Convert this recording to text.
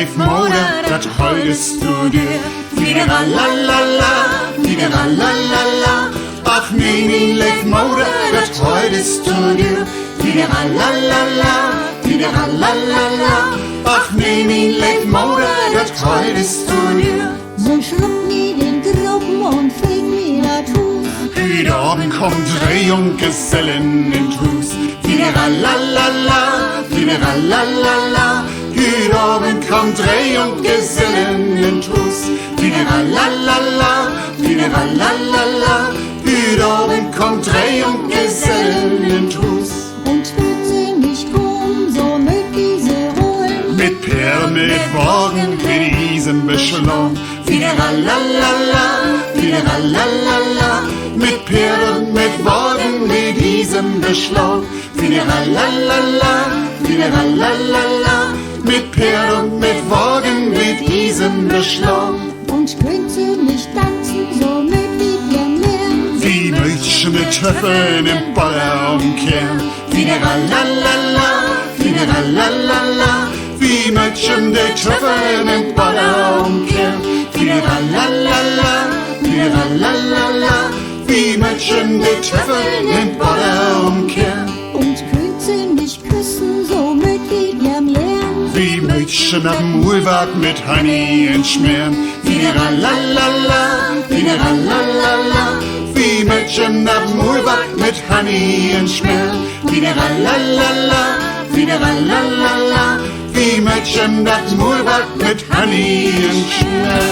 leef moeder, dat houdest du dir. Fideralala, fideralala. Ach nee, mijn leef moeder, dat houdest du dir. Fideralala, fideralala. Ach nee, mijn leef moeder, dat houdest du dir. So schluckt mir den Gruppen und fegt mir das Hus. Heute Abend kommen 3 Junggesellen in Hus. Fideralala, fideralala. Heute Abend kommen 3 Junggesellen in Hus. Fideralala, fideralala. Heute Abend kommen 3 Junggesellen in Hus. Und wird sie nicht kommen, so mit diese holen. Mit Perlen, mit Wagen, mit Isen beschlagen. Fideralala, fideralala. Mit Perlen, mit Wagen, mit Isen beschlagen. Fideralala, fideralala. Mit Perlen, mit Wagen, mit Isen beschlagen. Und könnt sie nicht tanzen, so mit wie ihr mehr. Wie Mädchen mit Töpfen im Baller umkehren. Fideralala, fideralala. Wie Mädchen mit Töpfen im Baller umkehren. Fideralala, fideralala. Wie Mädchen mit Töpfen im Baller umkehren. Und könnt sie nicht küssen, so mit wie ihr mehr. Wie Mädchen am Muhlwart mit Honey entschmieren. Fideralala, fideralala. Wie Mädchen am Muhlwart mit Honey entschmieren. Fideralala, fideralala. Wie Mädchen am Muhlwart mit Honey entschmieren.